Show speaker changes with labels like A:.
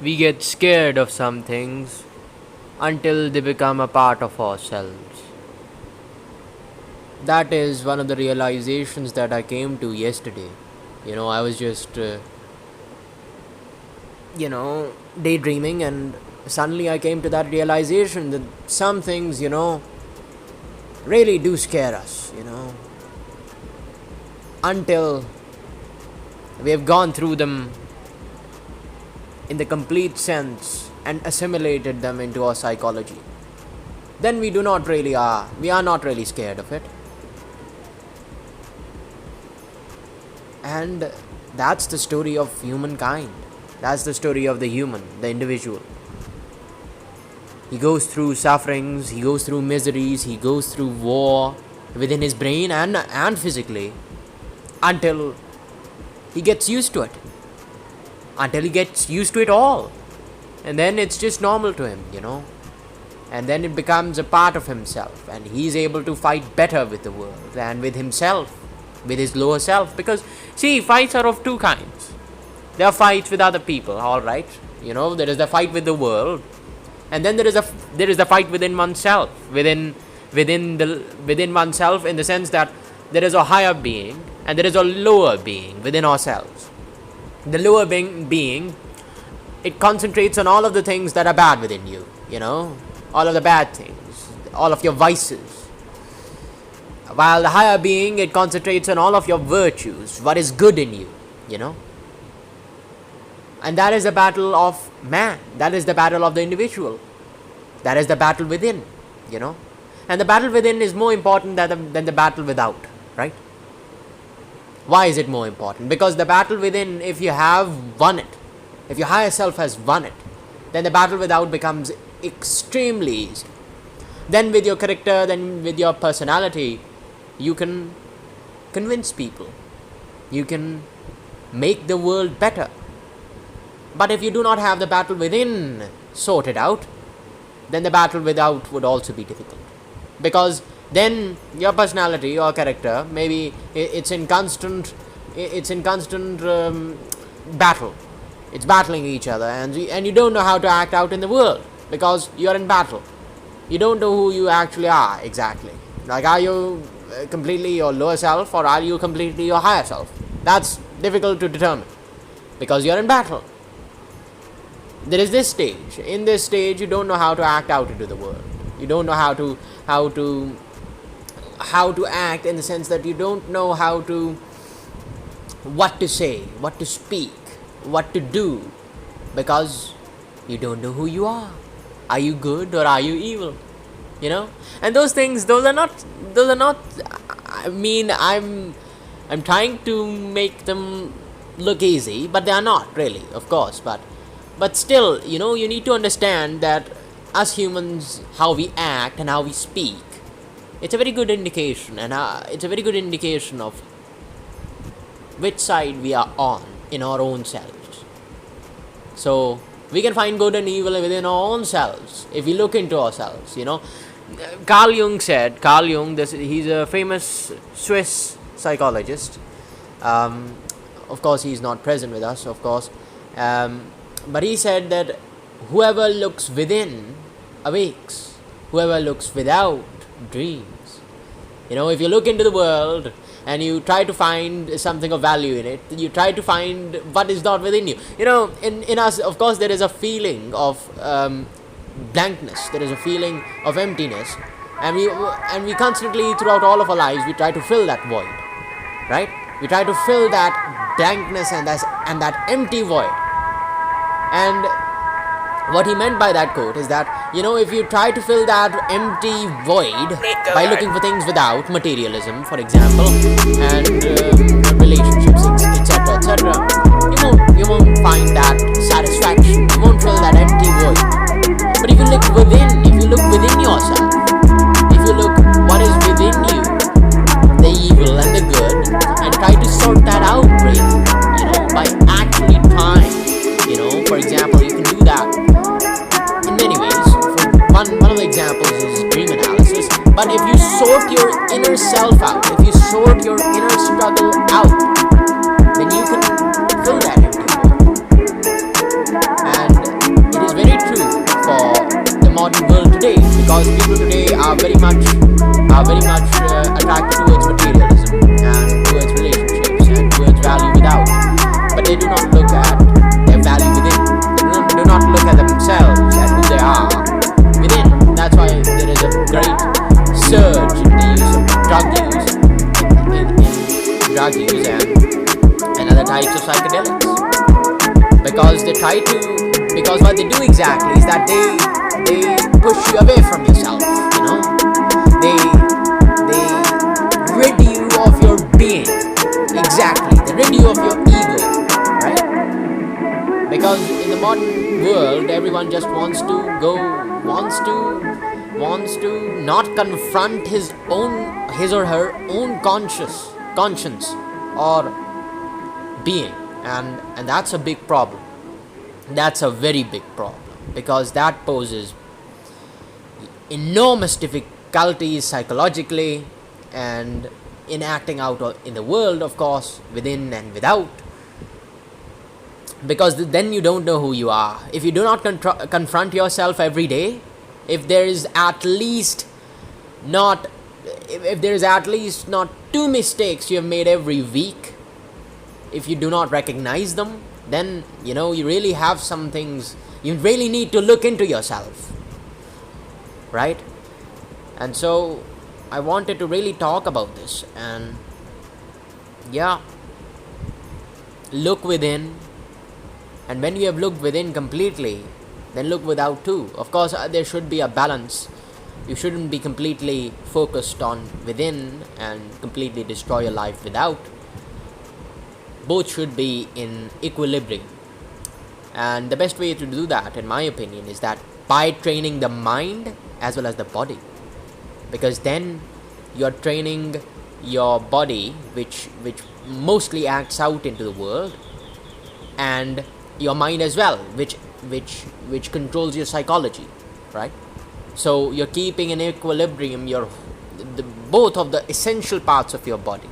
A: We get scared of some things until they become a part of ourselves. That is one of the realizations that I came to yesterday. I was just, daydreaming, and suddenly I came to that realization that some things, really do scare us, until we have gone through them in the complete sense and assimilated them into our psychology. Then we are not really scared of it. And that's the story of humankind. That's the story of the human, the individual. He goes through sufferings, he goes through miseries, he goes through war within his brain and physically until he gets used to it. Until he gets used to it all. And then it's just normal to him, And then it becomes a part of himself, and he's able to fight better with the world and with himself, with his lower self. Because, see, fights are of two kinds. There are fights with other people, alright. There is the fight with the world, and then there is the fight within oneself, within oneself, in the sense that there is a higher being and there is a lower being within ourselves. The lower being, it concentrates on all of the things that are bad within you, all of the bad things, all of your vices. While the higher being, it concentrates on all of your virtues, what is good in you, And that is the battle of man. That is the battle of the individual. That is the battle within, And the battle within is more important than the battle without, right? Why is it more important? Because the battle within, if you have won it, if your higher self has won it, then the battle without becomes extremely easy. Then with your character, then with your personality, you can convince people. You can make the world better. But if you do not have the battle within sorted out, then the battle without would also be difficult. Because then your personality, your character, maybe it's in constant battle. It's battling each other, and you don't know how to act out in the world because you're in battle. You don't know who you actually are exactly. Like, are you completely your lower self, or are you completely your higher self? That's difficult to determine because you're in battle. There is this stage. In this stage, you don't know how to act out into the world. You don't know how to act, in the sense that you don't know what to say, what to speak, what to do, because you don't know who you are. Are you good or are you evil? And those things, those are not I mean, I'm trying to make them look easy, but they are not really, of course. But still, you need to understand that us humans, how we act and how we speak, it's a very good indication, and it's a very good indication of which side we are on in our own selves. So we can find good and evil within our own selves if we look into ourselves. Carl Jung, he's a famous Swiss psychologist. Of course, he's not present with us, of course. But he said that whoever looks within awakes, whoever looks without dreams. If you look into the world and you try to find something of value in it, you try to find what is not within you. In us, of course, there is a feeling of blankness, there is a feeling of emptiness, and we constantly, throughout all of our lives, we try to fill that void, right? We try to fill that blankness and that empty void. And what he meant by that quote is that, if you try to fill that empty void by looking for things without, materialism, for example, and relationships, etc., you won't find that satisfaction. You won't fill that empty void. But if you look within yourself, if you look what is within you, the evil and the good, and try to sort that out, really, by actually trying. For example, you can do that in many ways. One of the examples is dream analysis. But if you sort your inner self out, if you sort your inner struggle out, then you can fill that empty void. psychedelics, because because what they do exactly is that they push you away from yourself. They rid you of your being. Exactly, they rid you of your ego, right? Because in the modern world, everyone just wants to not confront his or her own conscience or being, and that's a big problem. That's a very big problem, because that poses enormous difficulties psychologically and in acting out in the world, of course, within and without, because then you don't know who you are. If you do not confront yourself every day, if there is at least not 2 mistakes you have made every week, if you do not recognize them, then you really have some things you really need to look into yourself, right? And so I wanted to really talk about this, and look within, and when you have looked within completely, then look without too. Of course, there should be a balance. You shouldn't be completely focused on within and completely destroy your life without. Both should be in equilibrium, and the best way to do that, in my opinion, is that by training the mind as well as the body, because then you're training your body, which mostly acts out into the world, and your mind as well, which controls your psychology, right? So you're keeping in equilibrium both of the essential parts of your body.